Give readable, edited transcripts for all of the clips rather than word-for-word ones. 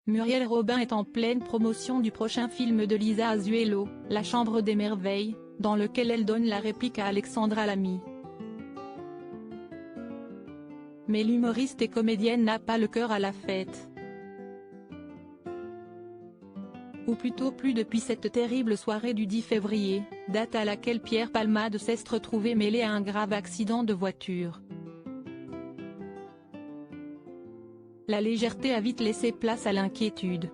Muriel Robin est en pleine promotion du prochain film de Lisa Azuelo, La Chambre des Merveilles, dans lequel elle donne la réplique à Alexandra Lamy. Mais l'humoriste et comédienne n'a pas le cœur à la fête. Ou plutôt plus depuis cette terrible soirée du 10 février, date à laquelle Pierre Palmade s'est retrouvé mêlé à un grave accident de voiture. La légèreté a vite laissé place à l'inquiétude.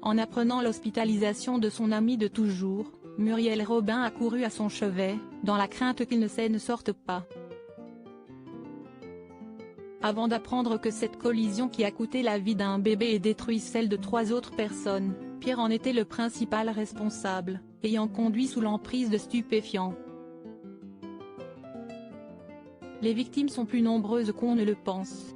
En apprenant l'hospitalisation de son ami de toujours, Muriel Robin a couru à son chevet, dans la crainte qu'il ne sorte pas. Avant d'apprendre que cette collision qui a coûté la vie d'un bébé et détruit celle de 3 autres personnes, Pierre en était le principal responsable, ayant conduit sous l'emprise de stupéfiants. Les victimes sont plus nombreuses qu'on ne le pense.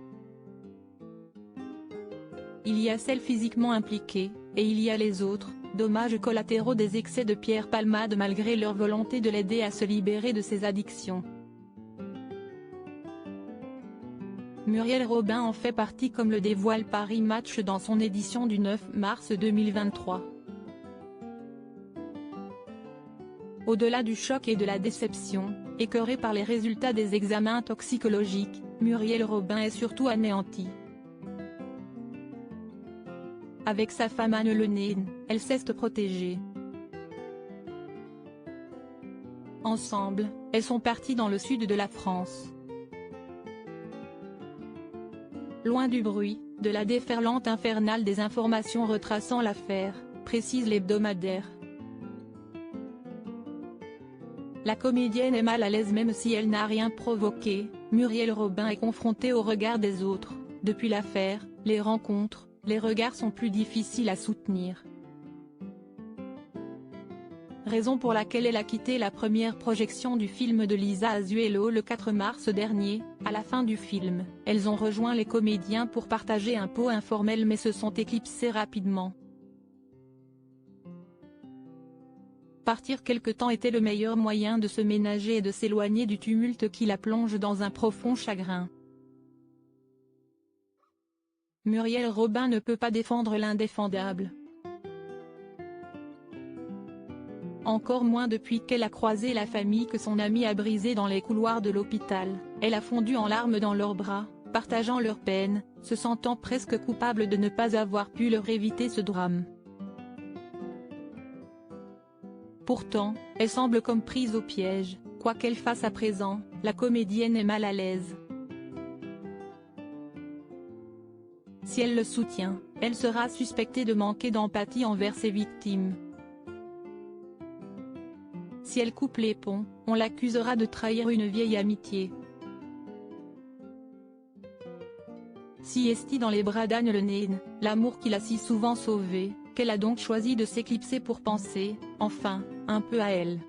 Il y a celles physiquement impliquées, et il y a les autres, dommages collatéraux des excès de Pierre Palmade malgré leur volonté de l'aider à se libérer de ses addictions. Muriel Robin en fait partie comme le dévoile Paris Match dans son édition du 9 mars 2023. Au-delà du choc et de la déception, écœurée par les résultats des examens toxicologiques, Muriel Robin est surtout anéantie. Avec sa femme Anne Le Nain, elle sait se protéger. Ensemble, elles sont parties dans le sud de la France. Loin du bruit, de la déferlante infernale des informations retraçant l'affaire, précise l'hebdomadaire. La comédienne est mal à l'aise même si elle n'a rien provoqué. Muriel Robin est confrontée au regard des autres. Depuis l'affaire, les rencontres, les regards sont plus difficiles à soutenir. Raison pour laquelle elle a quitté la première projection du film de Lisa Azuelo le 4 mars dernier. À la fin du film, elles ont rejoint les comédiens pour partager un pot informel mais se sont éclipsées rapidement. Partir quelque temps était le meilleur moyen de se ménager et de s'éloigner du tumulte qui la plonge dans un profond chagrin. Muriel Robin ne peut pas défendre l'indéfendable. Encore moins depuis qu'elle a croisé la famille que son amie a brisée dans les couloirs de l'hôpital. Elle a fondu en larmes dans leurs bras, partageant leur peine, se sentant presque coupable de ne pas avoir pu leur éviter ce drame. Pourtant, elle semble comme prise au piège, quoi qu'elle fasse à présent, la comédienne est mal à l'aise. Si elle le soutient, elle sera suspectée de manquer d'empathie envers ses victimes. Si elle coupe les ponts, on l'accusera de trahir une vieille amitié. Si estie dans les bras d'Anne Le Nain, l'amour qui l'a si souvent sauvée, qu'elle a donc choisi de s'éclipser pour penser, enfin, un peu à elle.